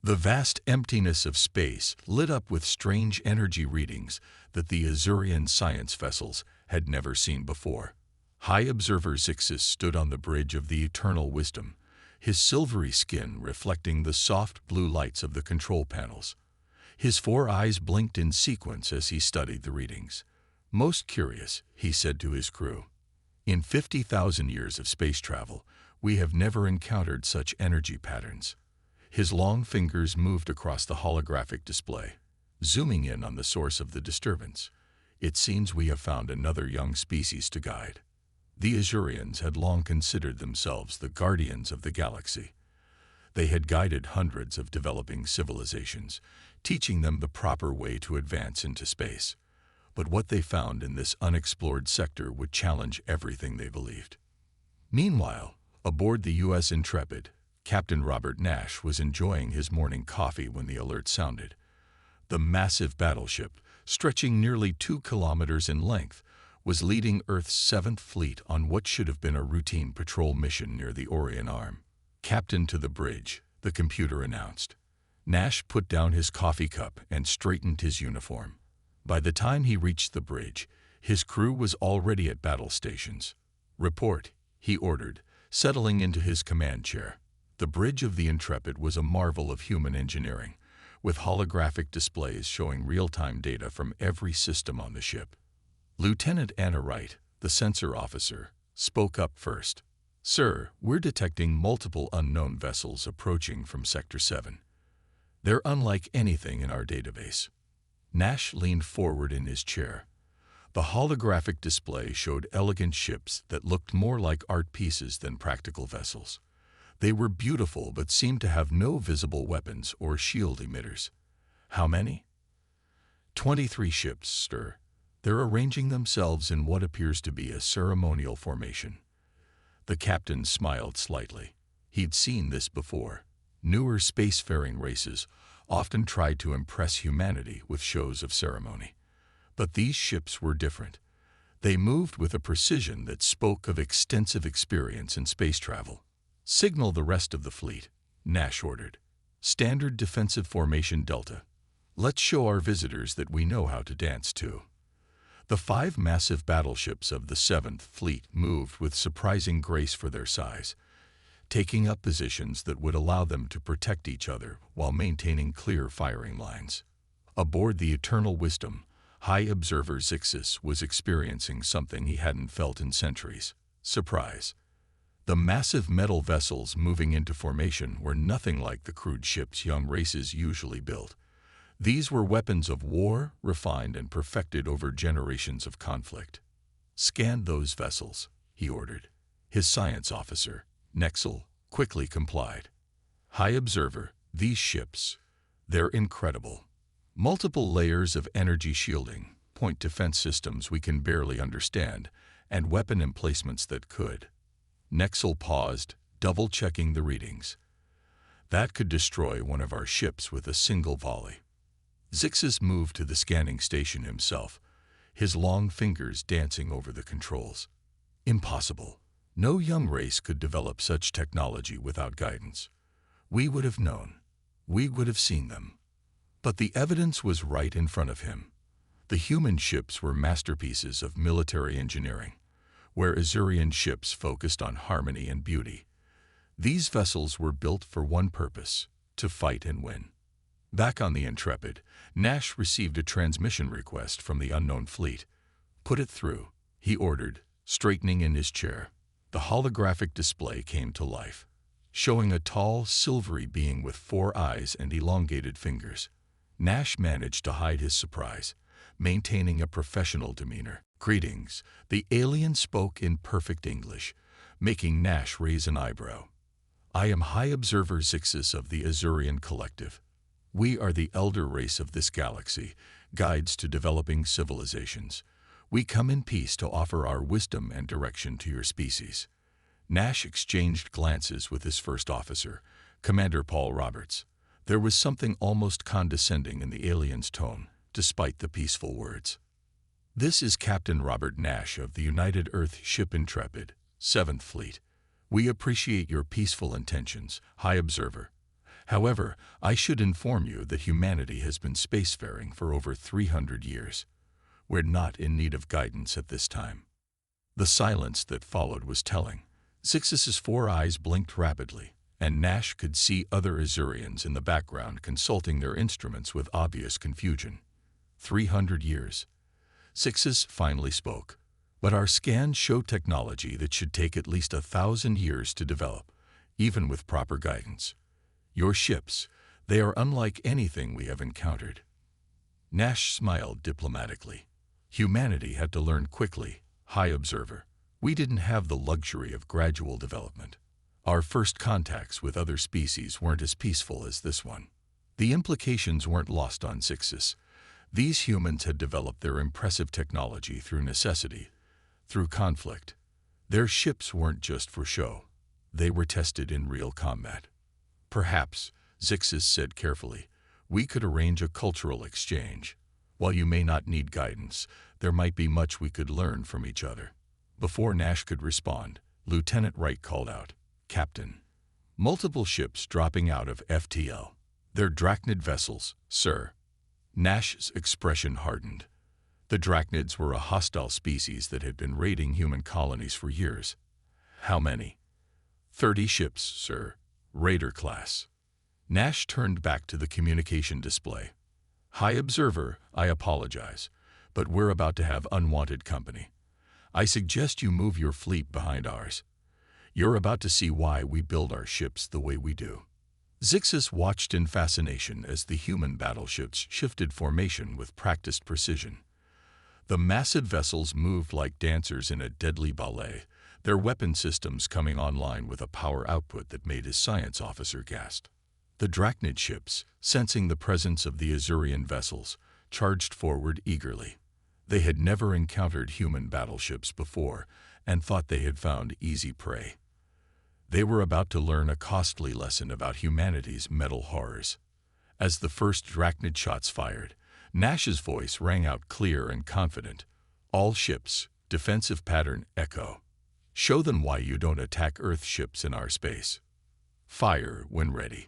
The vast emptiness of space lit up with strange energy readings that the Azurian science vessels had never seen before. High Observer Zixus stood on the bridge of the Eternal Wisdom, his silvery skin reflecting the soft blue lights of the control panels. His 4 eyes blinked in sequence as he studied the readings. "Most curious," he said to his crew. "In 50,000 years of space travel, we have never encountered such energy patterns." His long fingers moved across the holographic display, zooming in on the source of the disturbance. "It seems we have found another young species to guide." The Azurians had long considered themselves the guardians of the galaxy. They had guided hundreds of developing civilizations, teaching them the proper way to advance into space. But what they found in this unexplored sector would challenge everything they believed. Meanwhile, aboard the U.S. Intrepid, Captain Robert Nash was enjoying his morning coffee when the alert sounded. The massive battleship, stretching nearly 2 kilometers in length, was leading Earth's 7th Fleet on what should have been a routine patrol mission near the Orion Arm. "Captain to the bridge," the computer announced. Nash put down his coffee cup and straightened his uniform. By the time he reached the bridge, his crew was already at battle stations. "Report," he ordered, settling into his command chair. The bridge of the Intrepid was a marvel of human engineering, with holographic displays showing real-time data from every system on the ship. Lieutenant Anna Wright, the sensor officer, spoke up first. "Sir, we're detecting multiple unknown vessels approaching from Sector 7. They're unlike anything in our database." Nash leaned forward in his chair. The holographic display showed elegant ships that looked more like art pieces than practical vessels. They were beautiful but seemed to have no visible weapons or shield emitters. "How many?" 23 ships, sir. They're arranging themselves in what appears to be a ceremonial formation." The captain smiled slightly. He'd seen this before. Newer spacefaring races often tried to impress humanity with shows of ceremony. But these ships were different. They moved with a precision that spoke of extensive experience in space travel. "Signal the rest of the fleet," Nash ordered. "Standard defensive formation Delta. Let's show our visitors that we know how to dance too." The 5 massive battleships of the 7th Fleet moved with surprising grace for their size, taking up positions that would allow them to protect each other while maintaining clear firing lines. Aboard the Eternal Wisdom, High Observer Zixus was experiencing something he hadn't felt in centuries: surprise. The massive metal vessels moving into formation were nothing like the crude ships young races usually built. These were weapons of war, refined and perfected over generations of conflict. "Scan those vessels," he ordered. His science officer, Nexel, quickly complied. "High Observer, these ships, they're incredible. Multiple layers of energy shielding, point defense systems we can barely understand, and weapon emplacements that could." Nexel paused, double-checking the readings. "That could destroy one of our ships with a single volley." Zixus moved to the scanning station himself, his long fingers dancing over the controls. "Impossible. No young race could develop such technology without guidance. We would have known. We would have seen them." But the evidence was right in front of him. The human ships were masterpieces of military engineering, where Azurian ships focused on harmony and beauty. These vessels were built for one purpose: to fight and win. Back on the Intrepid, Nash received a transmission request from the unknown fleet. "Put it through," he ordered, straightening in his chair. The holographic display came to life, showing a tall, silvery being with 4 eyes and elongated fingers. Nash managed to hide his surprise, maintaining a professional demeanor. "Greetings," the alien spoke in perfect English, making Nash raise an eyebrow. "I am High Observer Zixus of the Azurian Collective. We are the elder race of this galaxy, guides to developing civilizations. We come in peace to offer our wisdom and direction to your species." Nash exchanged glances with his first officer, Commander Paul Roberts. There was something almost condescending in the alien's tone, despite the peaceful words. "This is Captain Robert Nash of the United Earth Ship Intrepid, 7th Fleet. We appreciate your peaceful intentions, High Observer." However, I should inform you that humanity has been spacefaring for over 300 years. We're not in need of guidance at this time." The silence that followed was telling. Zixus's four eyes blinked rapidly, and Nash could see other Azurians in the background consulting their instruments with obvious confusion. 300 years. Zixus finally spoke. "But our scans show technology that should take at least 1,000 years to develop, even with proper guidance. Your ships, they are unlike anything we have encountered." Nash smiled diplomatically. "Humanity had to learn quickly, High Observer. We didn't have the luxury of gradual development. Our first contacts with other species weren't as peaceful as this one." The implications weren't lost on Zixus. These humans had developed their impressive technology through necessity, through conflict. Their ships weren't just for show. They were tested in real combat. "Perhaps," Zixus said carefully, "we could arrange a cultural exchange. While you may not need guidance, there might be much we could learn from each other." Before Nash could respond, Lieutenant Wright called out, "Captain." "Multiple ships dropping out of FTL. They're Drachnid vessels, sir." Nash's expression hardened. The Drachnids were a hostile species that had been raiding human colonies for years. "How many?" 30 ships, sir. Raider class." Nash turned back to the communication display. "High Observer, I apologize, but we're about to have unwanted company. I suggest you move your fleet behind ours. You're about to see why we build our ships the way we do." Zixus watched in fascination as the human battleships shifted formation with practiced precision. The massive vessels moved like dancers in a deadly ballet, their weapon systems coming online with a power output that made his science officer gasp. The Drachnid ships, sensing the presence of the Azurian vessels, charged forward eagerly. They had never encountered human battleships before and thought they had found easy prey. They were about to learn a costly lesson about humanity's metal horrors. As the first Drachnid shots fired, Nash's voice rang out clear and confident. "All ships, defensive pattern echo. Show them why you don't attack Earth ships in our space. Fire when ready."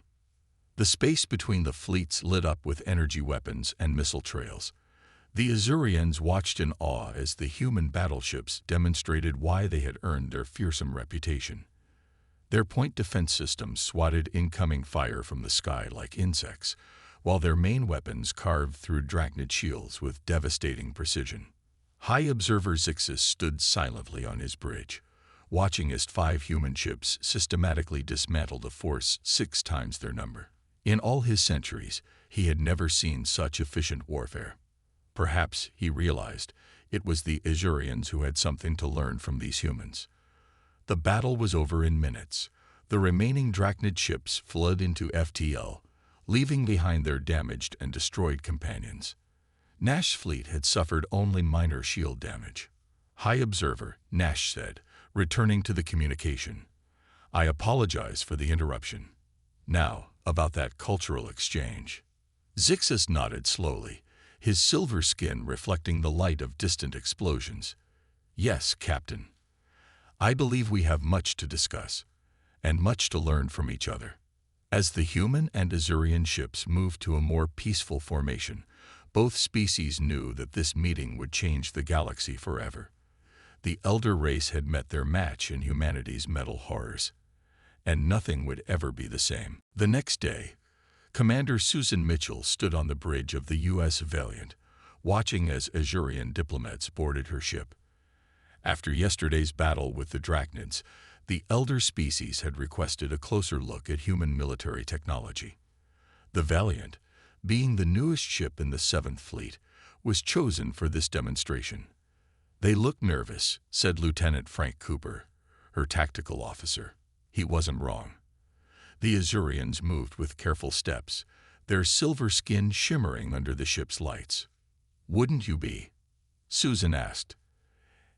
The space between the fleets lit up with energy weapons and missile trails. The Azurians watched in awe as the human battleships demonstrated why they had earned their fearsome reputation. Their point defense systems swatted incoming fire from the sky like insects, while their main weapons carved through Drachnid shields with devastating precision. High Observer Zixus stood silently on his bridge, watching as 5 human ships systematically dismantled a force 6 times their number. In all his centuries, he had never seen such efficient warfare. Perhaps, he realized, it was the Azurians who had something to learn from these humans. The battle was over in minutes. The remaining Drachnid ships fled into FTL, leaving behind their damaged and destroyed companions. Nash's fleet had suffered only minor shield damage. "High Observer," Nash said, returning to the communication. "I apologize for the interruption. Now, about that cultural exchange." Zixus nodded slowly, his silver skin reflecting the light of distant explosions. "Yes, Captain. I believe we have much to discuss, and much to learn from each other." As the human and Azurian ships moved to a more peaceful formation, both species knew that this meeting would change the galaxy forever. The elder race had met their match in humanity's metal horrors, and nothing would ever be the same. The next day, Commander Susan Mitchell stood on the bridge of the U.S. Valiant, watching as Azurian diplomats boarded her ship. After yesterday's battle with the Drachnids, the elder species had requested a closer look at human military technology. The Valiant, being the newest ship in the 7th Fleet, was chosen for this demonstration. "They look nervous," said Lieutenant Frank Cooper, her tactical officer. He wasn't wrong. The Azurians moved with careful steps, their silver skin shimmering under the ship's lights. "Wouldn't you be?" Susan asked.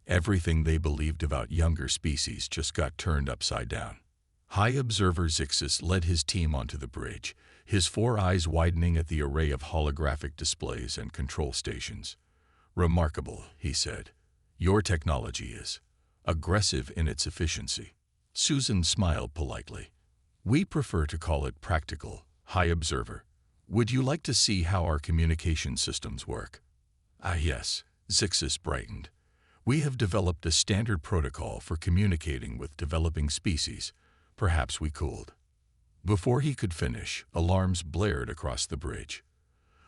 Everything they believed about younger species just got turned upside down. High Observer Zixus led his team onto the bridge, his 4 eyes widening at the array of holographic displays and control stations. "Remarkable," he said. "Your technology is aggressive in its efficiency." Susan smiled politely. "We prefer to call it practical," High Observer, would you like to see how our communication systems work? Ah, yes, Zixus brightened. We have developed a standard protocol for communicating with developing species. Perhaps we could. Before he could finish, alarms blared across the bridge.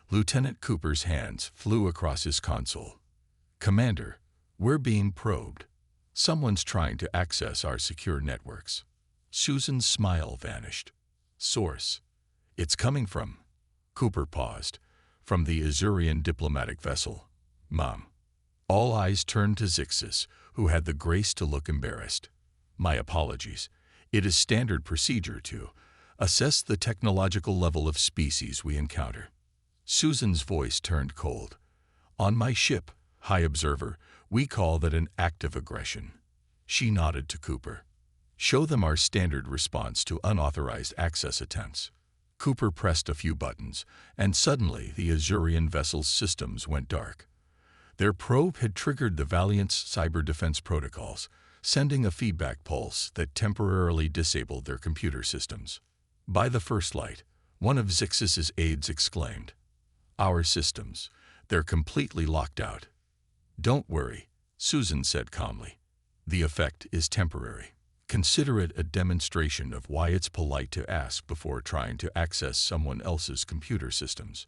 Lieutenant Cooper's hands flew across his console. Commander, we're being probed. Someone's trying to access our secure networks. Susan's smile vanished. Source. It's coming from. Cooper paused. From the Azurian diplomatic vessel. Mom. All eyes turned to Zixus, who had the grace to look embarrassed. My apologies. It is standard procedure to assess the technological level of species we encounter. Susan's voice turned cold. On my ship, High Observer, we call that an active aggression. She nodded to Cooper. Show them our standard response to unauthorized access attempts. Cooper pressed a few buttons, and suddenly the Azurian vessel's systems went dark. Their probe had triggered the Valiant's cyber defense protocols, sending a feedback pulse that temporarily disabled their computer systems. By the first light, one of Zixus's aides exclaimed, "Our systems, they're completely locked out." "Don't worry," Susan said calmly. "The effect is temporary. Consider it a demonstration of why it's polite to ask before trying to access someone else's computer systems."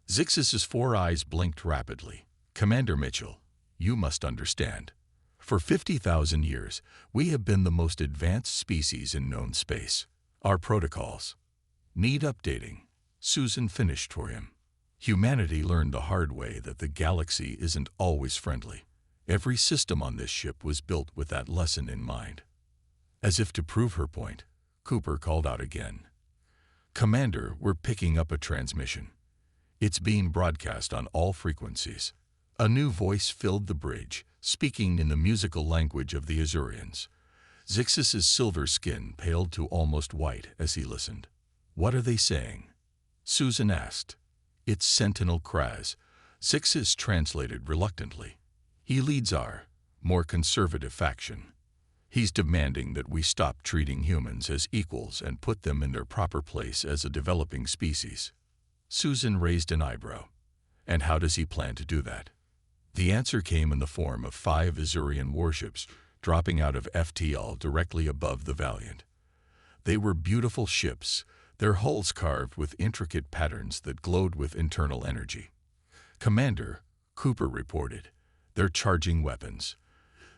Zixus's four eyes blinked rapidly. "Commander Mitchell, you must understand. For 50,000 years, we have been the most advanced species in known space. Our protocols need updating." Susan finished for him. Humanity learned the hard way that the galaxy isn't always friendly. Every system on this ship was built with that lesson in mind. As if to prove her point, Cooper called out again. "Commander, we're picking up a transmission. It's being broadcast on all frequencies." A new voice filled the bridge, speaking in the musical language of the Azurians. Zixus's silver skin paled to almost white as he listened. "What are they saying?" Susan asked. "It's Sentinel Kraz," Zixus translated reluctantly. "He leads our more conservative faction. He's demanding that we stop treating humans as equals and put them in their proper place as a developing species." Susan raised an eyebrow. "And how does he plan to do that?" The answer came in the form of 5 Azurian warships dropping out of FTL directly above the Valiant. They were beautiful ships, their hulls carved with intricate patterns that glowed with internal energy. "Commander," Cooper reported, "they're charging weapons.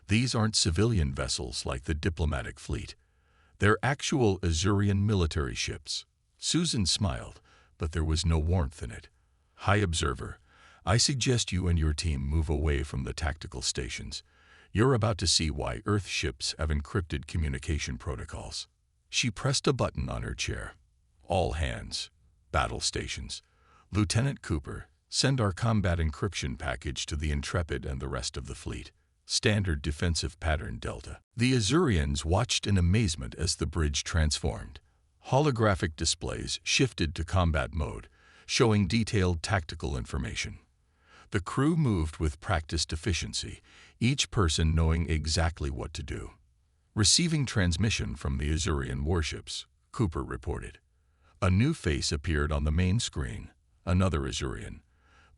These aren't civilian vessels like the diplomatic fleet. They're actual Azurian military ships." Susan smiled, but there was no warmth in it. "High Observer, I suggest you and your team move away from the tactical stations. You're about to see why Earth ships have encrypted communication protocols." She pressed a button on her chair. "All hands. Battle stations. Lieutenant Cooper, send our combat encryption package to the Intrepid and the rest of the fleet. Standard defensive pattern Delta." The Azurians watched in amazement as the bridge transformed. Holographic displays shifted to combat mode, showing detailed tactical information. The crew moved with practiced efficiency, each person knowing exactly what to do. "Receiving transmission from the Azurian warships," Cooper reported. A new face appeared on the main screen, another Azurian,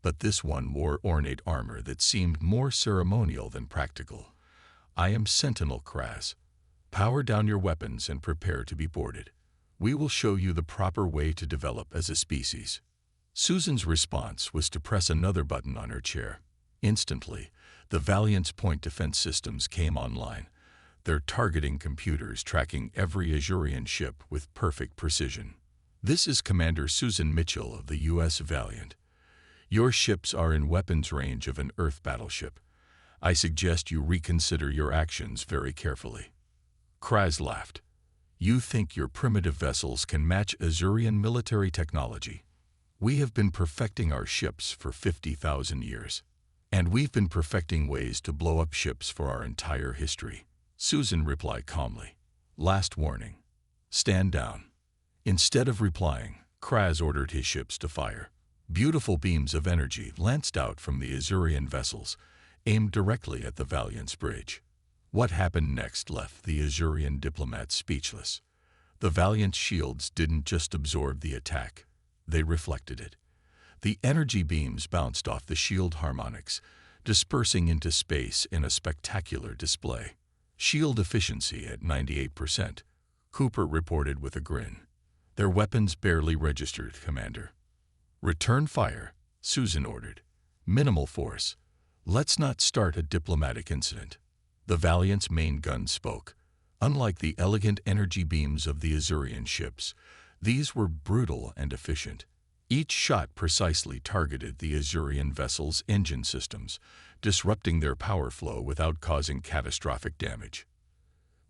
but this one wore ornate armor that seemed more ceremonial than practical. "I am Sentinel Kraz. Power down your weapons and prepare to be boarded. We will show you the proper way to develop as a species." Susan's response was to press another button on her chair. Instantly, the Valiant's point defense systems came online, their targeting computers tracking every Azurian ship with perfect precision. "This is Commander Susan Mitchell of the U.S. Valiant. Your ships are in weapons range of an Earth battleship. I suggest you reconsider your actions very carefully." Kraz laughed. "You think your primitive vessels can match Azurian military technology? We have been perfecting our ships for 50,000 years. And we've been perfecting ways to blow up ships for our entire history." Susan replied calmly. "Last warning. Stand down." Instead of replying, Kraz ordered his ships to fire. Beautiful beams of energy lanced out from the Azurian vessels, aimed directly at the Valiant's bridge. What happened next left the Azurian diplomats speechless. The Valiant's shields didn't just absorb the attack, they reflected it. The energy beams bounced off the shield harmonics, dispersing into space in a spectacular display. Shield efficiency at 98%, Cooper reported with a grin. Their weapons barely registered, Commander. Return fire, Susan ordered. Minimal force. Let's not start a diplomatic incident. The Valiant's main gun spoke. Unlike the elegant energy beams of the Azurian ships, these were brutal and efficient. Each shot precisely targeted the Azurian vessel's engine systems, disrupting their power flow without causing catastrophic damage.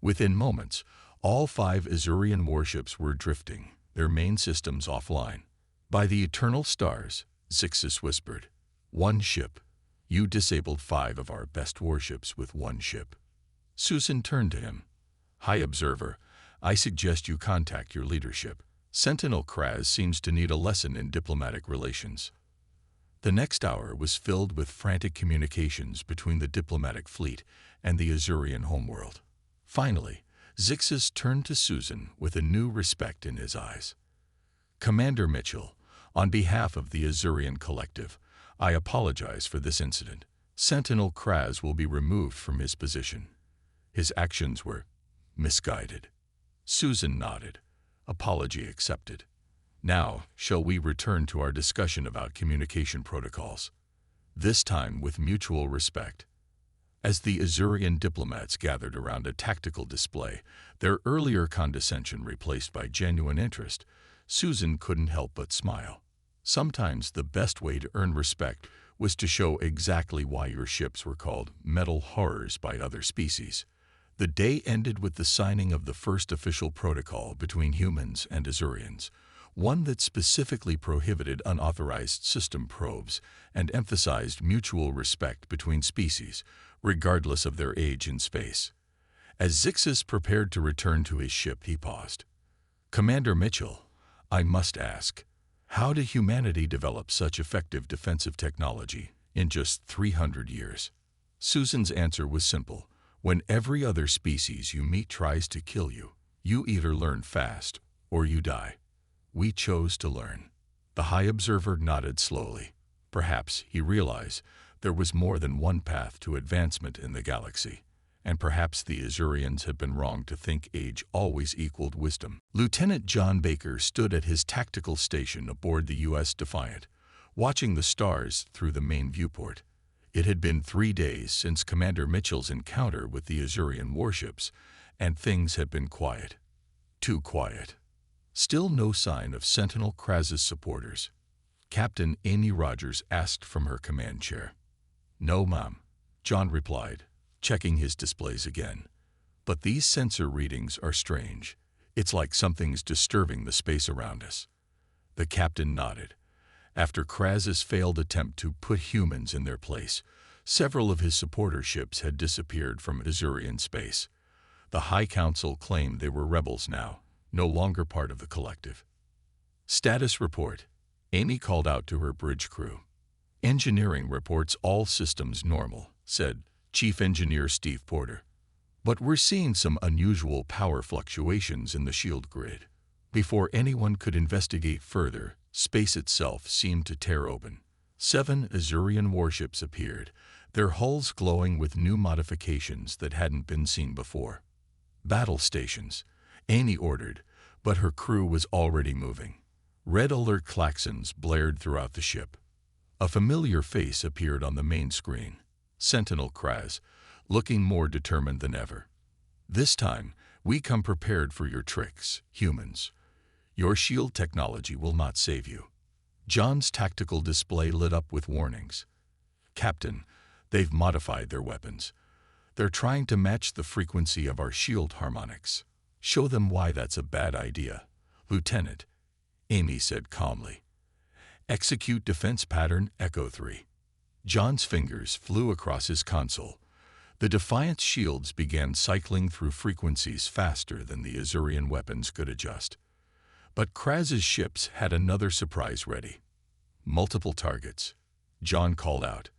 Within moments, all 5 Azurian warships were drifting, their main systems offline. By the eternal stars, Zixus whispered. 1 ship. You disabled 5 of our best warships with 1 ship. Susan turned to him. High Observer, I suggest you contact your leadership. Sentinel Kraz seems to need a lesson in diplomatic relations. The next hour was filled with frantic communications between the diplomatic fleet and the Azurian homeworld. Finally, Zixus turned to Susan with a new respect in his eyes. Commander Mitchell, on behalf of the Azurian Collective, I apologize for this incident. Sentinel Kraz will be removed from his position. His actions were misguided. Susan nodded. Apology accepted. Now, shall we return to our discussion about communication protocols? This time with mutual respect. As the Azurian diplomats gathered around a tactical display, their earlier condescension replaced by genuine interest, Susan couldn't help but smile. Sometimes the best way to earn respect was to show exactly why your ships were called metal horrors by other species. The day ended with the signing of the first official protocol between humans and Azurians, one that specifically prohibited unauthorized system probes and emphasized mutual respect between species, regardless of their age in space. As Zixus prepared to return to his ship, he paused. Commander Mitchell, I must ask, how did humanity develop such effective defensive technology in just 300 years? Susan's answer was simple. When every other species you meet tries to kill you, you either learn fast or you die. We chose to learn. The High Observer nodded slowly. Perhaps he realized there was more than one path to advancement in the galaxy, and perhaps the Azurians had been wrong to think age always equaled wisdom. Lieutenant John Baker stood at his tactical station aboard the U.S. Defiant, watching the stars through the main viewport. It had been 3 days since Commander Mitchell's encounter with the Azurian warships, and things had been quiet. Too quiet. Still no sign of Sentinel Kraz's supporters. Captain Amy Rogers asked from her command chair. No, Mom, John replied, checking his displays again. But these sensor readings are strange. It's like something's disturbing the space around us. The captain nodded. After Kraz's failed attempt to put humans in their place, several of his supporter ships had disappeared from Azurian space. The High Council claimed they were rebels now, no longer part of the collective. Status report. Amy called out to her bridge crew. Engineering reports all systems normal, said Chief Engineer Steve Porter. But we're seeing some unusual power fluctuations in the shield grid. Before anyone could investigate further, space itself seemed to tear open. 7 Azurian warships appeared, their hulls glowing with new modifications that hadn't been seen before. Battle stations, Amy ordered, but her crew was already moving. Red alert klaxons blared throughout the ship. A familiar face appeared on the main screen. Sentinel Kraz, looking more determined than ever. This time, we come prepared for your tricks, humans. Your shield technology will not save you. John's tactical display lit up with warnings. Captain, they've modified their weapons. They're trying to match the frequency of our shield harmonics. Show them why that's a bad idea. Lieutenant, Amy said calmly. Execute defense pattern Echo 3. John's fingers flew across his console. The Defiant's shields began cycling through frequencies faster than the Azurian weapons could adjust. But Kraz's ships had another surprise ready. Multiple targets. John called out.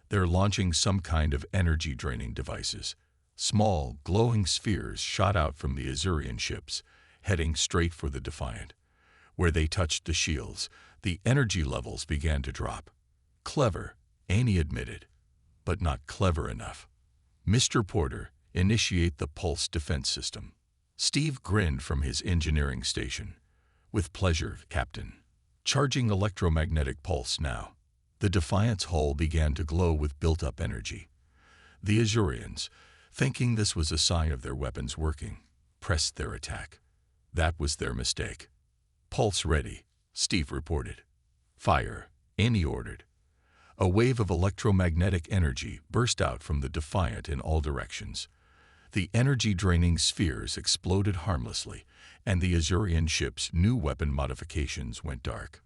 They're launching some kind of energy-draining devices. Small, glowing spheres shot out from the Azurian ships, heading straight for the Defiant. Where they touched the shields, the energy levels began to drop. Clever, Annie admitted, but not clever enough. Mr. Porter, initiate the pulse defense system. Steve grinned from his engineering station. With pleasure, Captain. Charging electromagnetic pulse now. The Defiant's hull began to glow with built-up energy. The Azurians, thinking this was a sign of their weapons working, pressed their attack. That was their mistake. Pulse ready, Steve reported. Fire, Annie ordered. A wave of electromagnetic energy burst out from the Defiant in all directions. The energy-draining spheres exploded harmlessly, and the Azurian ship's new weapon modifications went dark.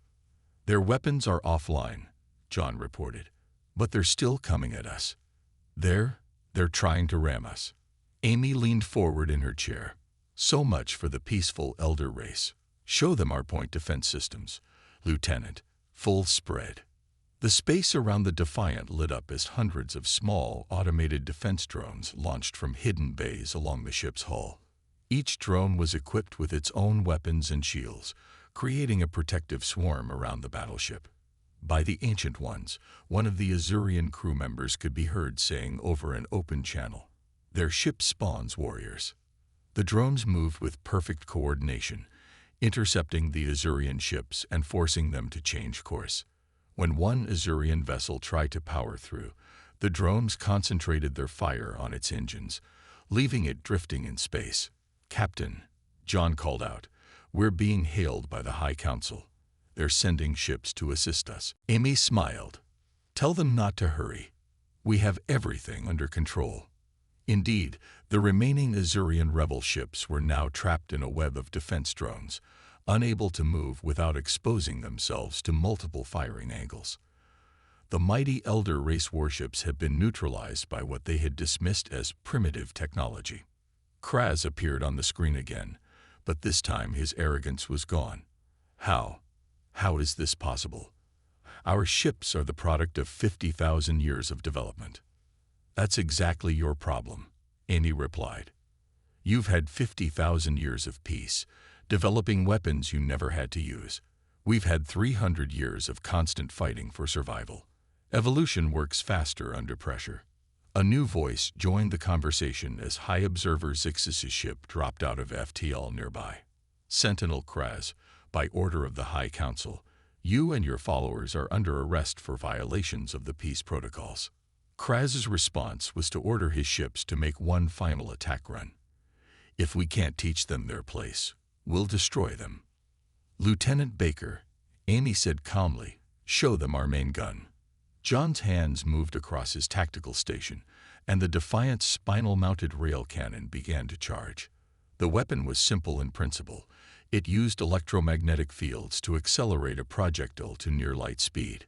Their weapons are offline, John reported, but they're still coming at us. They're trying to ram us. Amy leaned forward in her chair. So much for the peaceful elder race. Show them our point defense systems, Lieutenant. Full spread. The space around the Defiant lit up as hundreds of small, automated defense drones launched from hidden bays along the ship's hull. Each drone was equipped with its own weapons and shields, creating a protective swarm around the battleship. By the Ancient Ones, one of the Azurian crew members could be heard saying over an open channel, "Their ship spawns warriors." The drones moved with perfect coordination, intercepting the Azurian ships and forcing them to change course. When one Azurian vessel tried to power through, the drones concentrated their fire on its engines, leaving it drifting in space. "Captain," John called out, "we're being hailed by the High Council. They're sending ships to assist us." Amy smiled. "Tell them not to hurry. We have everything under control." Indeed, the remaining Azurian rebel ships were now trapped in a web of defense drones, unable to move without exposing themselves to multiple firing angles. The mighty Elder Race warships had been neutralized by what they had dismissed as primitive technology. Kraz appeared on the screen again, but this time his arrogance was gone. How is this possible? Our ships are the product of 50,000 years of development." "That's exactly your problem," Amy replied. "You've had 50,000 years of peace, developing weapons you never had to use. We've had 300 years of constant fighting for survival. Evolution works faster under pressure." A new voice joined the conversation as High Observer Zixus's ship dropped out of FTL nearby. "Sentinel Kraz, by order of the High Council, you and your followers are under arrest for violations of the peace protocols." Kraz's response was to order his ships to make one final attack run. "If we can't teach them their place, we'll destroy them." "Lieutenant Baker," Amy said calmly, "show them our main gun." John's hands moved across his tactical station, and the Defiant's spinal-mounted rail cannon began to charge. The weapon was simple in principle. It used electromagnetic fields to accelerate a projectile to near-light speed.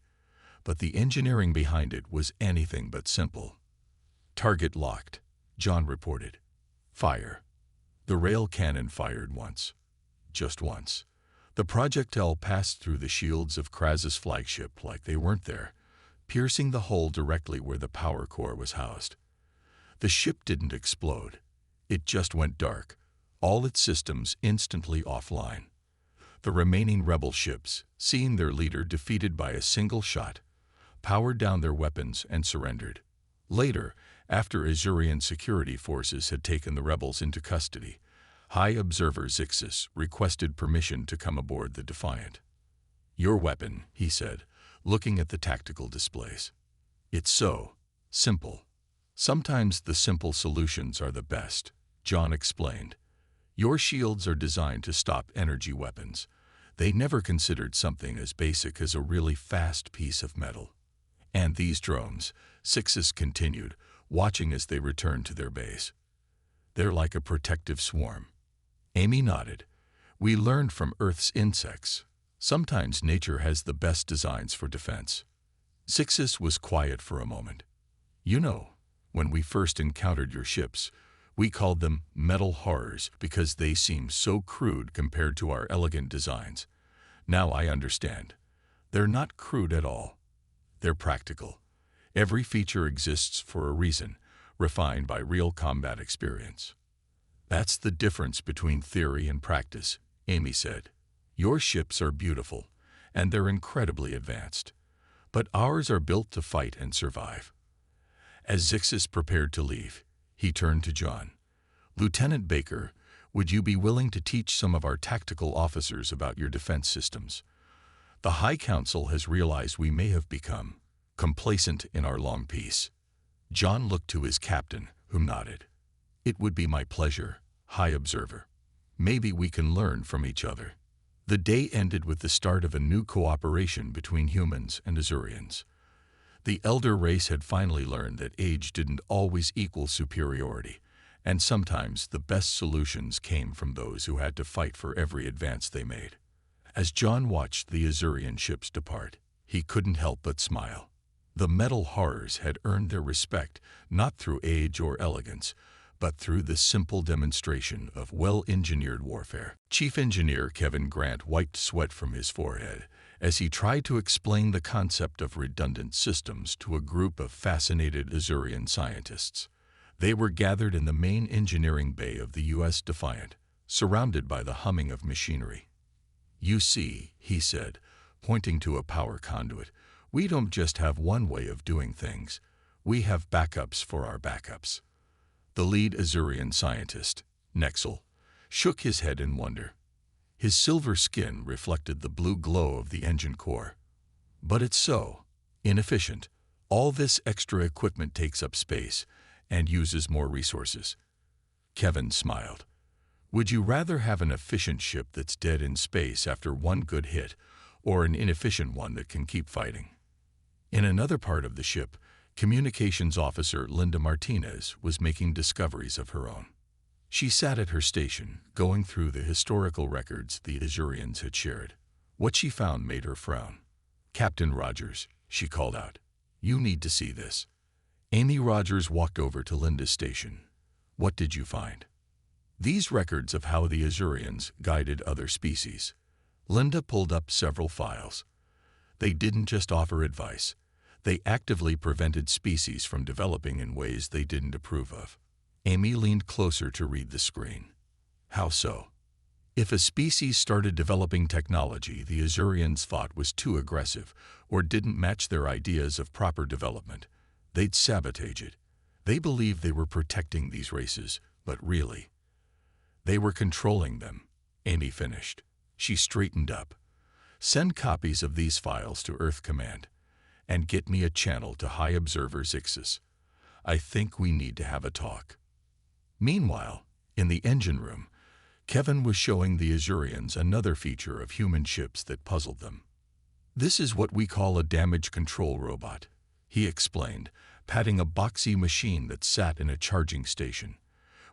But the engineering behind it was anything but simple. "Target locked," John reported. "Fire." The rail cannon fired once. Just once. The projectile passed through the shields of Kraz's flagship like they weren't there, piercing the hull directly where the power core was housed. The ship didn't explode. It just went dark, all its systems instantly offline. The remaining rebel ships, seeing their leader defeated by a single shot, powered down their weapons and surrendered. Later, after Azurian security forces had taken the rebels into custody, High Observer Zixus requested permission to come aboard the Defiant. "Your weapon," he said, looking at the tactical displays. "It's so simple." "Sometimes the simple solutions are the best," John explained. "Your shields are designed to stop energy weapons. They never considered something as basic as a really fast piece of metal. And these drones," Zixus continued, watching as they returned to their base. "They're like a protective swarm." Amy nodded. "We learned from Earth's insects. Sometimes nature has the best designs for defense." Zixus was quiet for a moment. "You know, when we first encountered your ships, we called them metal horrors because they seemed so crude compared to our elegant designs. Now I understand. They're not crude at all. They're practical. Every feature exists for a reason, refined by real combat experience." That's the difference between theory and practice, Amy said. Your ships are beautiful, and they're incredibly advanced. But ours are built to fight and survive. As Zixus prepared to leave, he turned to John. Lieutenant Baker, would you be willing to teach some of our tactical officers about your defense systems? The High Council has realized we may have become complacent in our long peace. John looked to his captain, who nodded. It would be my pleasure, High Observer. Maybe we can learn from each other. The day ended with the start of a new cooperation between humans and Azurians. The elder race had finally learned that age didn't always equal superiority, and sometimes the best solutions came from those who had to fight for every advance they made. As John watched the Azurian ships depart, he couldn't help but smile. The metal horrors had earned their respect not through age or elegance, but through the simple demonstration of well-engineered warfare. Chief Engineer Kevin Grant wiped sweat from his forehead as he tried to explain the concept of redundant systems to a group of fascinated Azurian scientists. They were gathered in the main engineering bay of the U.S. Defiant, surrounded by the humming of machinery. You see, he said, pointing to a power conduit, we don't just have one way of doing things. We have backups for our backups. The lead Azurian scientist, Nexel, shook his head in wonder. His silver skin reflected the blue glow of the engine core. But it's so inefficient. All this extra equipment takes up space and uses more resources. Kevin smiled. Would you rather have an efficient ship that's dead in space after one good hit, or an inefficient one that can keep fighting? In another part of the ship, Communications Officer Linda Martinez was making discoveries of her own. She sat at her station, going through the historical records the Azurians had shared. What she found made her frown. Captain Rogers, she called out. You need to see this. Amy Rogers walked over to Linda's station. What did you find? These records of how the Azurians guided other species. Linda pulled up several files. They didn't just offer advice. They actively prevented species from developing in ways they didn't approve of. Amy leaned closer to read the screen. How so? If a species started developing technology the Azurians thought was too aggressive or didn't match their ideas of proper development, they'd sabotage it. They believed they were protecting these races, but really, they were controlling them. Amy finished. She straightened up. Send copies of these files to Earth Command, and get me a channel to High Observer Zixus. I think we need to have a talk. Meanwhile, in the engine room, Kevin was showing the Azurians another feature of human ships that puzzled them. This is what we call a damage control robot, he explained, patting a boxy machine that sat in a charging station.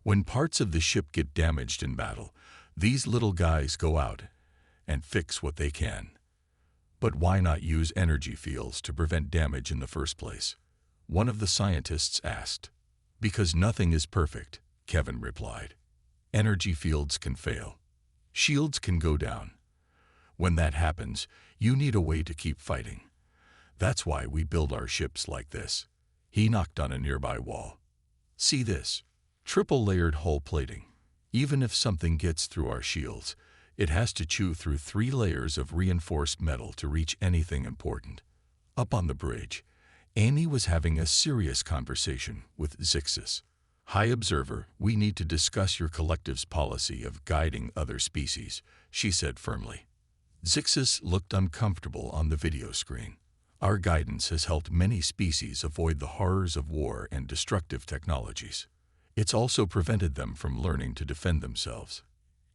When parts of the ship get damaged in battle, these little guys go out and fix what they can. But why not use energy fields to prevent damage in the first place? One of the scientists asked. Because nothing is perfect, Kevin replied. Energy fields can fail. Shields can go down. When that happens, you need a way to keep fighting. That's why we build our ships like this. He knocked on a nearby wall. See this? Triple-layered hull plating. Even if something gets through our shields, it has to chew through 3 layers of reinforced metal to reach anything important. Up on the bridge, Amy was having a serious conversation with Zixus. High Observer, we need to discuss your collective's policy of guiding other species, she said firmly. Zixus looked uncomfortable on the video screen. Our guidance has helped many species avoid the horrors of war and destructive technologies. It's also prevented them from learning to defend themselves.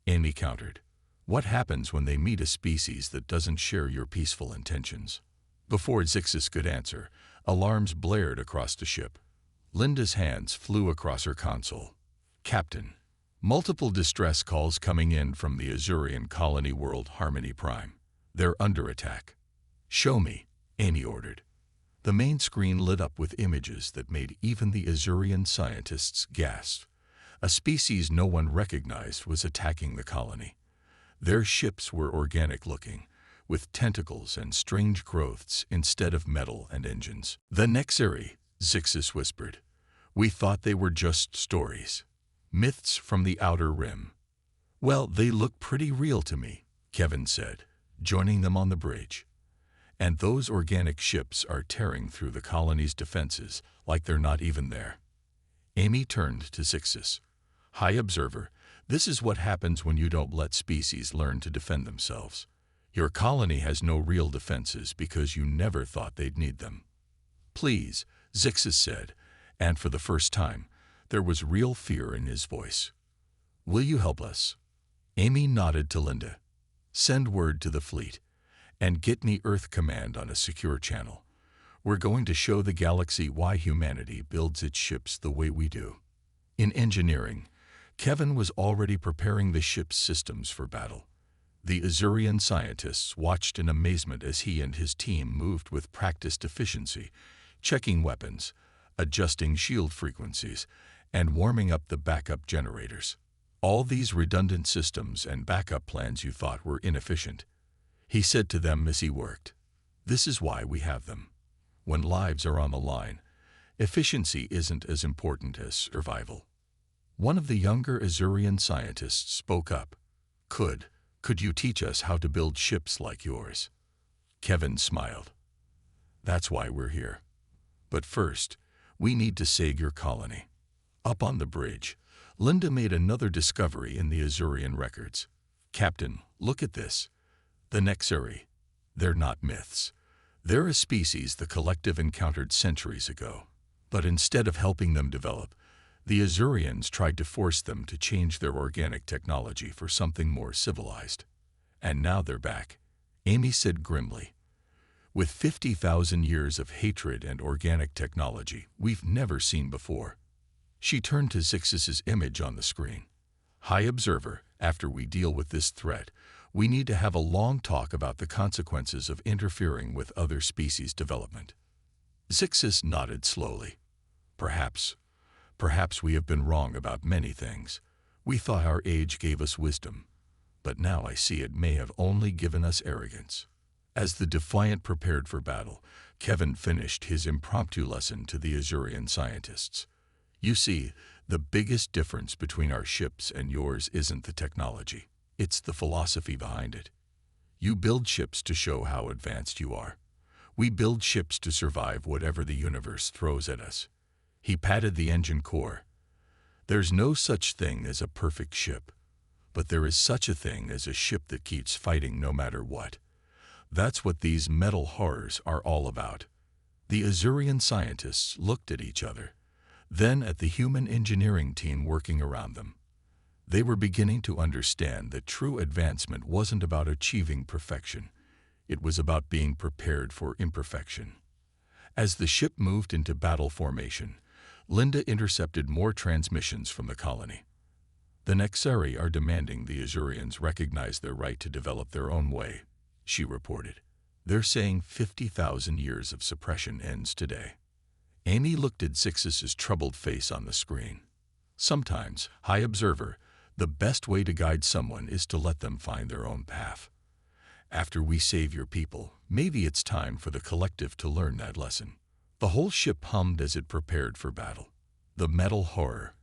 Amy countered. What happens when they meet a species that doesn't share your peaceful intentions? Before Zixus could answer, alarms blared across the ship. Linda's hands flew across her console. Captain, multiple distress calls coming in from the Azurian colony world Harmony Prime. They're under attack. Show me, Amy ordered. The main screen lit up with images that made even the Azurian scientists gasp. A species no one recognized was attacking the colony. Their ships were organic-looking, with tentacles and strange growths instead of metal and engines. The Nexeri, Zixus whispered. We thought they were just stories. Myths from the Outer Rim. Well, they look pretty real to me, Kevin said, joining them on the bridge. And those organic ships are tearing through the colony's defenses like they're not even there. Amy turned to Zixus. High Observer, this is what happens when you don't let species learn to defend themselves. Your colony has no real defenses because you never thought they'd need them. Please, Zixus said, and for the first time, there was real fear in his voice. Will you help us? Amy nodded to Linda. Send word to the fleet, and get me Earth Command on a secure channel. We're going to show the galaxy why humanity builds its ships the way we do. In engineering, Kevin was already preparing the ship's systems for battle. The Azurian scientists watched in amazement as he and his team moved with practiced efficiency, checking weapons, adjusting shield frequencies, and warming up the backup generators. All these redundant systems and backup plans you thought were inefficient, he said to them as he worked. This is why we have them. When lives are on the line, efficiency isn't as important as survival. One of the younger Azurian scientists spoke up. Could you teach us how to build ships like yours? Kevin smiled. That's why we're here. But first, we need to save your colony. Up on the bridge, Linda made another discovery in the Azurian records. Captain, look at this. The Nexari. They're not myths. They're a species the collective encountered centuries ago. But instead of helping them develop, the Azurians tried to force them to change their organic technology for something more civilized. And now they're back, Amy said grimly. With 50,000 years of hatred and organic technology we've never seen before. She turned to Zixus's image on the screen. High Observer, after we deal with this threat, we need to have a long talk about the consequences of interfering with other species' development. Zixus nodded slowly. Perhaps we have been wrong about many things. We thought our age gave us wisdom, but now I see it may have only given us arrogance. As the Defiant prepared for battle, Kevin finished his impromptu lesson to the Azurian scientists. You see, the biggest difference between our ships and yours isn't the technology. It's the philosophy behind it. You build ships to show how advanced you are. We build ships to survive whatever the universe throws at us. He patted the engine core. There's no such thing as a perfect ship, but there is such a thing as a ship that keeps fighting no matter what. That's what these metal horrors are all about. The Azurian scientists looked at each other, then at the human engineering team working around them. They were beginning to understand that true advancement wasn't about achieving perfection. It was about being prepared for imperfection. As the ship moved into battle formation, Linda intercepted more transmissions from the colony. The Nexari are demanding the Azurians recognize their right to develop their own way, she reported. They're saying 50,000 years of suppression ends today. Amy looked at Zixus's troubled face on the screen. Sometimes, High Observer, the best way to guide someone is to let them find their own path. After we save your people, maybe it's time for the collective to learn that lesson. The whole ship hummed as it prepared for battle. The metal horror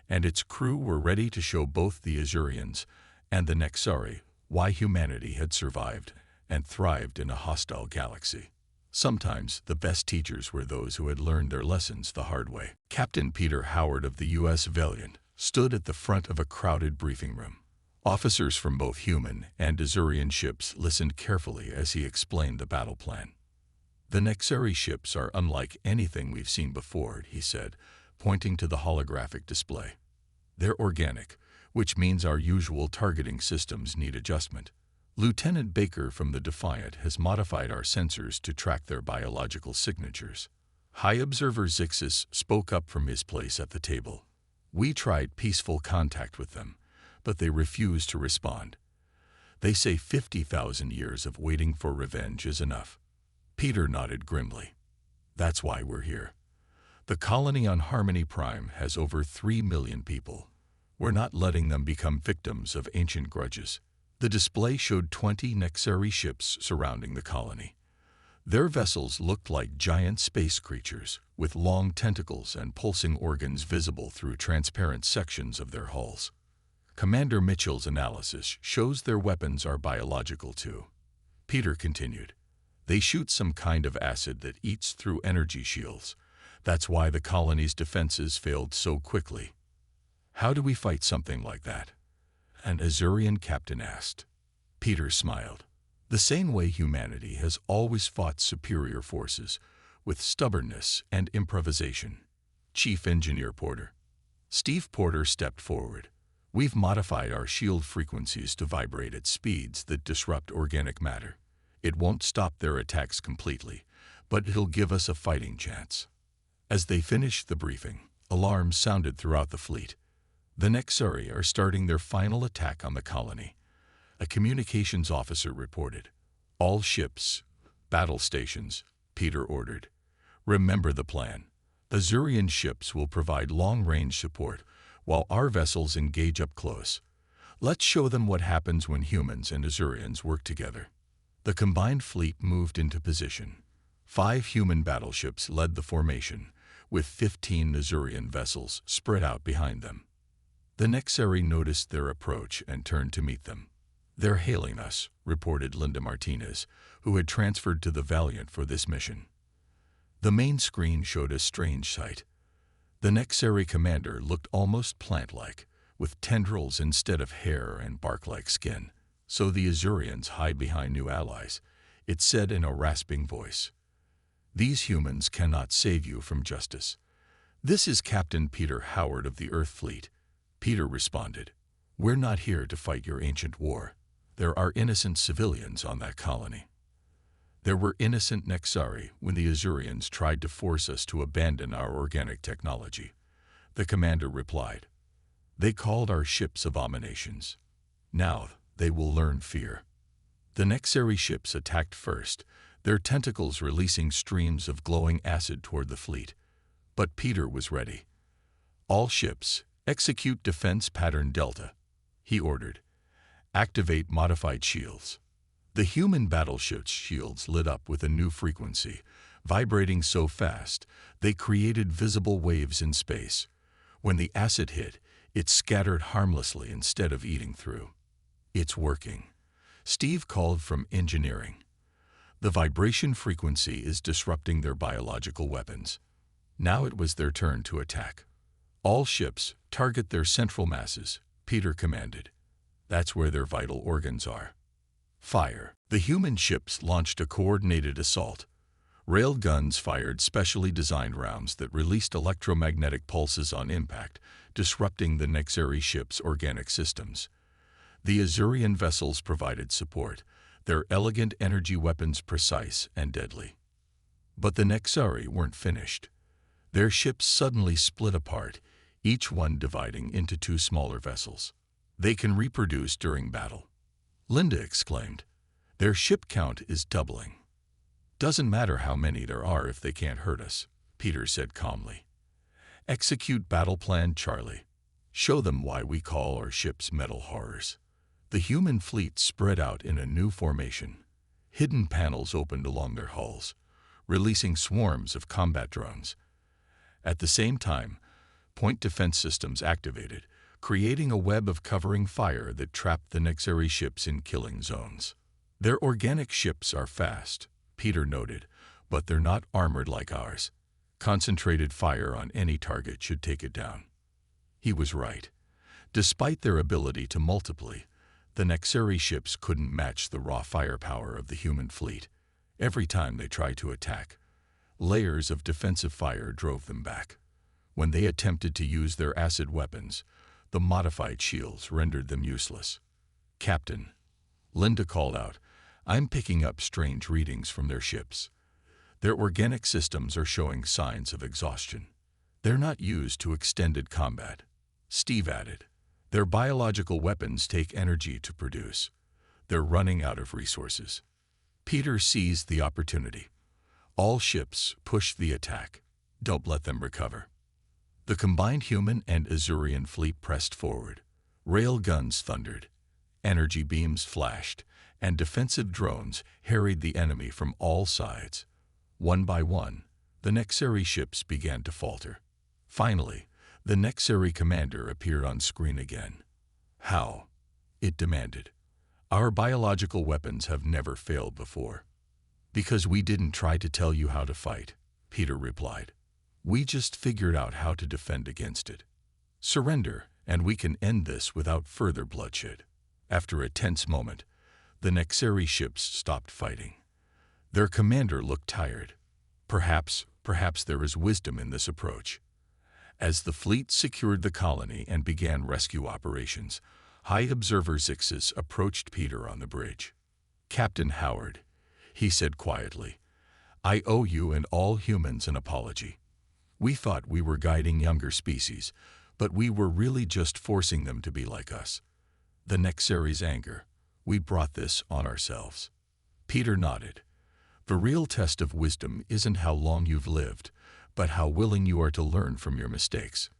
and its crew were ready to show both the Azurians and the Nexari why humanity had survived and thrived in a hostile galaxy. Sometimes the best teachers were those who had learned their lessons the hard way. Captain Peter Howard of the U.S. Valiant stood at the front of a crowded briefing room. Officers from both human and Azurian ships listened carefully as he explained the battle plan. The Nexari ships are unlike anything we've seen before, he said, pointing to the holographic display. They're organic, which means our usual targeting systems need adjustment. Lieutenant Baker from the Defiant has modified our sensors to track their biological signatures. High Observer Zixus spoke up from his place at the table. We tried peaceful contact with them, but they refused to respond. They say 50,000 years of waiting for revenge is enough. Peter nodded grimly. That's why we're here. The colony on Harmony Prime has over 3 million people. We're not letting them become victims of ancient grudges. The display showed 20 Nexari ships surrounding the colony. Their vessels looked like giant space creatures, with long tentacles and pulsing organs visible through transparent sections of their hulls. Commander Mitchell's analysis shows their weapons are biological too. Peter continued. They shoot some kind of acid that eats through energy shields. That's why the colony's defenses failed so quickly. How do we fight something like that? An Azurian captain asked. Peter smiled. The same way humanity has always fought superior forces, with stubbornness and improvisation. Chief Engineer Porter. Steve Porter stepped forward. We've modified our shield frequencies to vibrate at speeds that disrupt organic matter. It won't stop their attacks completely, but it'll give us a fighting chance. As they finished the briefing, alarms sounded throughout the fleet. The Nexari are starting their final attack on the colony. A communications officer reported. All ships, battle stations, Peter ordered. Remember the plan. The Azurian ships will provide long-range support, while our vessels engage up close. Let's show them what happens when humans and Azurians work together. The combined fleet moved into position. 5 human battleships led the formation, with 15 Azurian vessels spread out behind them. The Nexari noticed their approach and turned to meet them. They're hailing us, reported Linda Martinez, who had transferred to the Valiant for this mission. The main screen showed a strange sight. The Nexari commander looked almost plant-like, with tendrils instead of hair and bark-like skin. So the Azurians hide behind new allies, it said in a rasping voice. These humans cannot save you from justice. This is Captain Peter Howard of the Earth Fleet. Peter responded. We're not here to fight your ancient war. There are innocent civilians on that colony. There were innocent Nexari when the Azurians tried to force us to abandon our organic technology. The commander replied. They called our ships abominations. Now they will learn fear. The Nexari ships attacked first, their tentacles releasing streams of glowing acid toward the fleet. But Peter was ready. All ships, execute Defense Pattern Delta, he ordered. Activate modified shields. The human battleship's shields lit up with a new frequency, vibrating so fast they created visible waves in space. When the acid hit, it scattered harmlessly instead of eating through. It's working. Steve called from engineering. The vibration frequency is disrupting their biological weapons. Now it was their turn to attack. All ships target their central masses, Peter commanded. That's where their vital organs are. Fire. The human ships launched a coordinated assault. Rail guns fired specially designed rounds that released electromagnetic pulses on impact, disrupting the Nexari ships' organic systems. The Azurian vessels provided support, their elegant energy weapons precise and deadly. But the Nexari weren't finished. Their ships suddenly split apart, each one dividing into 2 smaller vessels. They can reproduce during battle. Linda exclaimed. Their ship count is doubling. Doesn't matter how many there are if they can't hurt us, Peter said calmly. Execute Battle Plan Charlie. Show them why we call our ships metal horrors. The human fleet spread out in a new formation. Hidden panels opened along their hulls, releasing swarms of combat drones. At the same time, point defense systems activated, creating a web of covering fire that trapped the Nexari ships in killing zones. Their organic ships are fast, Peter noted, but they're not armored like ours. Concentrated fire on any target should take it down. He was right. Despite their ability to multiply, the Nexari ships couldn't match the raw firepower of the human fleet. Every time they tried to attack, layers of defensive fire drove them back. When they attempted to use their acid weapons, the modified shields rendered them useless. Captain, Linda called out, I'm picking up strange readings from their ships. Their organic systems are showing signs of exhaustion. They're not used to extended combat. Steve added, their biological weapons take energy to produce. They're running out of resources. Peter seized the opportunity. All ships push the attack. Don't let them recover. The combined human and Azurian fleet pressed forward. Rail guns thundered. Energy beams flashed, and defensive drones harried the enemy from all sides. One by one, the Nexari ships began to falter. Finally, the Nexari commander appeared on screen again. "How?" it demanded. "Our biological weapons have never failed before." "Because we didn't try to tell you how to fight," Peter replied. "We just figured out how to defend against it. Surrender, and we can end this without further bloodshed." After a tense moment, the Nexari ships stopped fighting. Their commander looked tired. Perhaps there is wisdom in this approach. As the fleet secured the colony and began rescue operations, High Observer Zixus approached Peter on the bridge. "Captain Howard," he said quietly, "I owe you and all humans an apology. We thought we were guiding younger species, but we were really just forcing them to be like us. The Nexari's anger, we brought this on ourselves." Peter nodded. "The real test of wisdom isn't how long you've lived, but how willing you are to learn from your mistakes."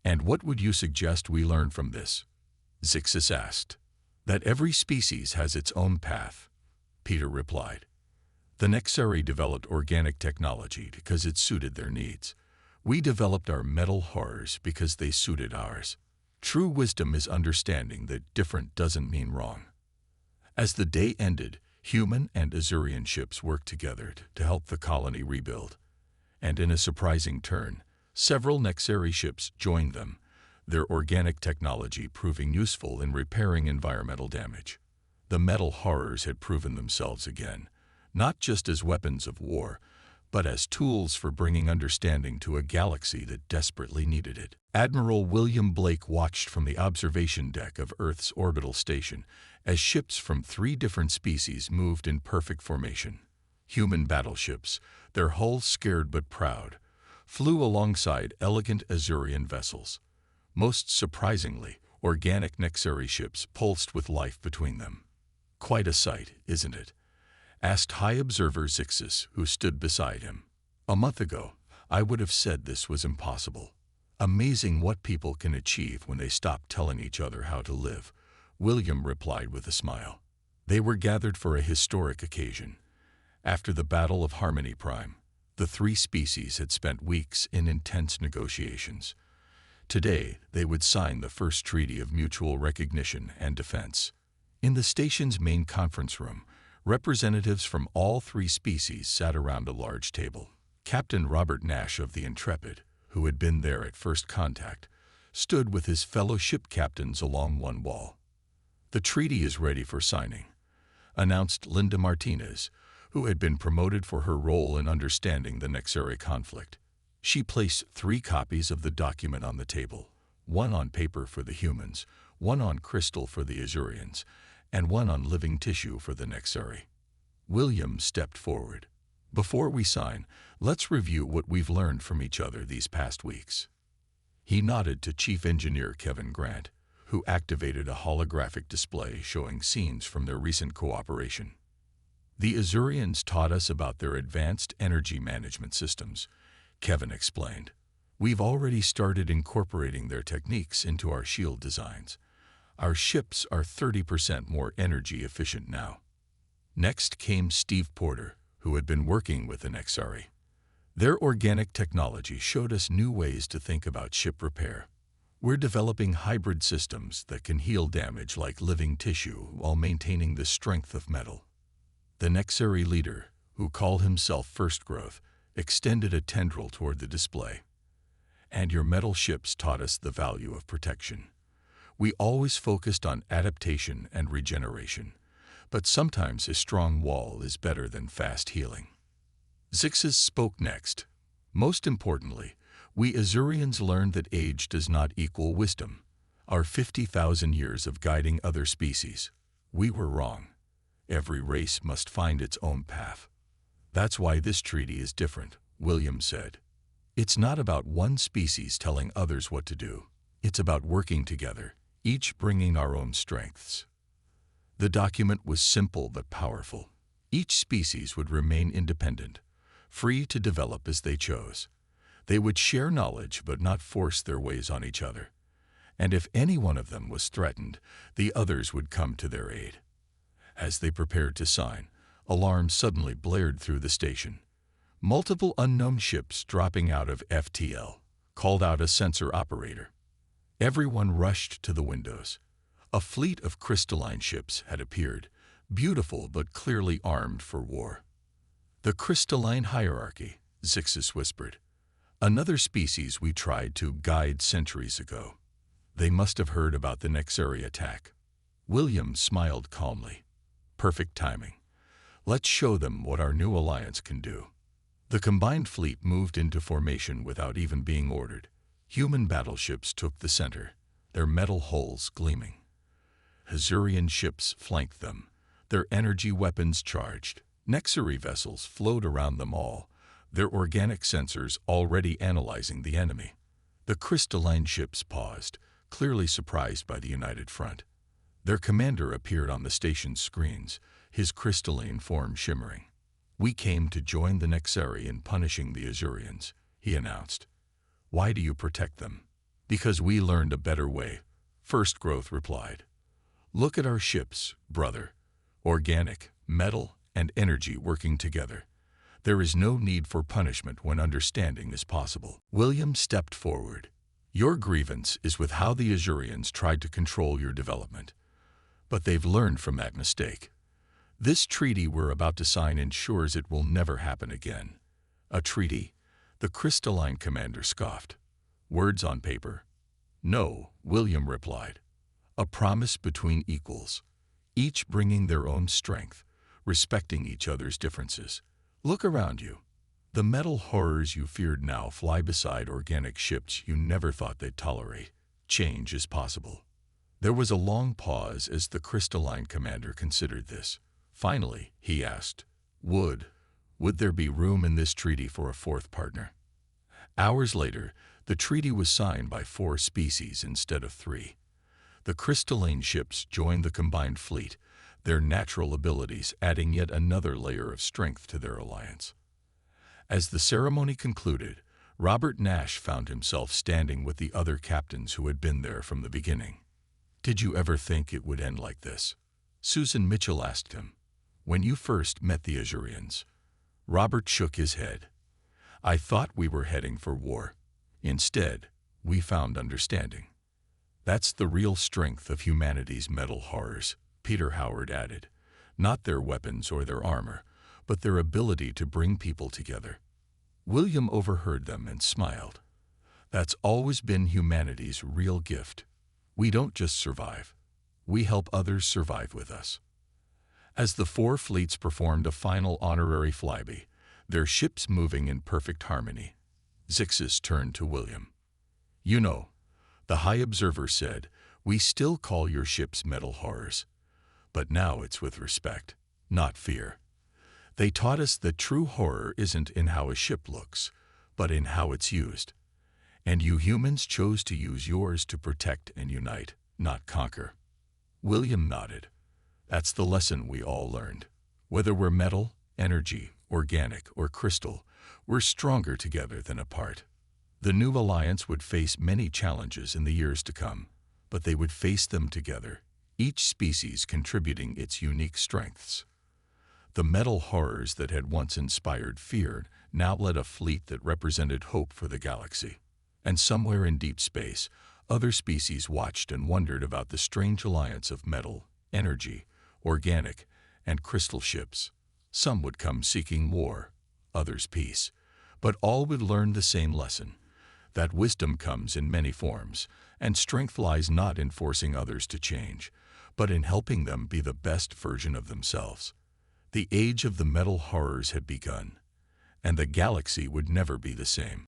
"And what would you suggest we learn from this?" Zixus asked. "That every species has its own path," Peter replied. "The Nexari developed organic technology because it suited their needs. We developed our metal horrors because they suited ours. True wisdom is understanding that different doesn't mean wrong." As the day ended, human and Azurian ships worked together to help the colony rebuild. And in a surprising turn, several Nexari ships joined them, their organic technology proving useful in repairing environmental damage. The metal horrors had proven themselves again, not just as weapons of war, but as tools for bringing understanding to a galaxy that desperately needed it. Admiral William Blake watched from the observation deck of Earth's orbital station as ships from 3 different species moved in perfect formation. Human battleships, their hulls scared but proud, flew alongside elegant Azurian vessels. Most surprisingly, organic Nexari ships pulsed with life between them. "Quite a sight, isn't it?" asked High Observer Zixus, who stood beside him. "A month ago, I would have said this was impossible." "Amazing what people can achieve when they stop telling each other how to live," William replied with a smile. They were gathered for a historic occasion. After the Battle of Harmony Prime, the 3 species had spent weeks in intense negotiations. Today, they would sign the first treaty of mutual recognition and defense. In the station's main conference room, representatives from all 3 species sat around a large table. Captain Robert Nash of the Intrepid, who had been there at first contact, stood with his fellow ship captains along one wall. "The treaty is ready for signing," announced Linda Martinez, who had been promoted for her role in understanding the Nexari conflict. She placed 3 copies of the document on the table, one on paper for the humans, one on crystal for the Azurians, and one on living tissue for the Nexari. William stepped forward. "Before we sign, let's review what we've learned from each other these past weeks." He nodded to Chief Engineer Kevin Grant, who activated a holographic display showing scenes from their recent cooperation. "The Azurians taught us about their advanced energy management systems," Kevin explained. "We've already started incorporating their techniques into our shield designs. Our ships are 30% more energy efficient now." Next came Steve Porter, who had been working with the Nexari. "Their organic technology showed us new ways to think about ship repair. We're developing hybrid systems that can heal damage like living tissue while maintaining the strength of metal." The Nexari leader, who called himself First Growth, extended a tendril toward the display. "And your metal ships taught us the value of protection. We always focused on adaptation and regeneration, but sometimes a strong wall is better than fast healing." Zixus spoke next. "Most importantly, we Azurians learned that age does not equal wisdom. Our 50,000 years of guiding other species, we were wrong. Every race must find its own path. That's why this treaty is different," William said. "It's not about one species telling others what to do. It's about working together, each bringing our own strengths." The document was simple but powerful. Each species would remain independent, free to develop as they chose. They would share knowledge but not force their ways on each other. And if any one of them was threatened, the others would come to their aid. As they prepared to sign, alarms suddenly blared through the station. Multiple unknown ships dropping out of FTL called out a sensor operator. Everyone rushed to the windows. A fleet of crystalline ships had appeared, beautiful but clearly armed for war. "The crystalline hierarchy," Zixus whispered. "Another species we tried to guide centuries ago. They must have heard about the Nexari attack." William smiled calmly. "Perfect timing. Let's show them what our new alliance can do." The combined fleet moved into formation without even being ordered. Human battleships took the center, their metal hulls gleaming. Azurian ships flanked them, their energy weapons charged. Nexari vessels flowed around them all, their organic sensors already analyzing the enemy. The crystalline ships paused, clearly surprised by the united front. Their commander appeared on the station's screens, his crystalline form shimmering. "We came to join the Nexari in punishing the Azurians," he announced. "Why do you protect them?" "Because we learned a better way," First Growth replied. "Look at our ships, brother. Organic, metal, and energy working together. There is no need for punishment when understanding is possible." William stepped forward. "Your grievance is with how the Azurians tried to control your development. But they've learned from that mistake. This treaty we're about to sign ensures it will never happen again." "A treaty?" The crystalline commander scoffed. "Words on paper?" "No," William replied. "A promise between equals, each bringing their own strength, respecting each other's differences. Look around you. The metal horrors you feared now fly beside organic ships you never thought they'd tolerate. Change is possible." There was a long pause as the crystalline commander considered this. Finally, he asked, Would there be room in this treaty for a fourth partner?" Hours later, the treaty was signed by 4 species instead of 3. The crystalline ships joined the combined fleet, their natural abilities adding yet another layer of strength to their alliance. As the ceremony concluded, Robert Nash found himself standing with the other captains who had been there from the beginning. "Did you ever think it would end like this?" Susan Mitchell asked him. "When you first met the Azurians?" Robert shook his head. "I thought we were heading for war. Instead, we found understanding." "That's the real strength of humanity's metal horrors," Peter Howard added. "Not their weapons or their armor, but their ability to bring people together." William overheard them and smiled. "That's always been humanity's real gift. We don't just survive. We help others survive with us." As the 4 fleets performed a final honorary flyby, their ships moving in perfect harmony, Zixus turned to William. "You know," the High Observer said, "we still call your ships metal horrors. But now it's with respect, not fear. They taught us that true horror isn't in how a ship looks, but in how it's used. And you humans chose to use yours to protect and unite, not conquer." William nodded. "That's the lesson we all learned. Whether we're metal, energy, organic, or crystal, we're stronger together than apart." The new alliance would face many challenges in the years to come, but they would face them together, each species contributing its unique strengths. The metal horrors that had once inspired fear now led a fleet that represented hope for the galaxy. And somewhere in deep space, other species watched and wondered about the strange alliance of metal, energy, organic, and crystal ships. Some would come seeking war, others peace, but all would learn the same lesson, that wisdom comes in many forms, and strength lies not in forcing others to change, but in helping them be the best version of themselves. The age of the metal horrors had begun, and the galaxy would never be the same.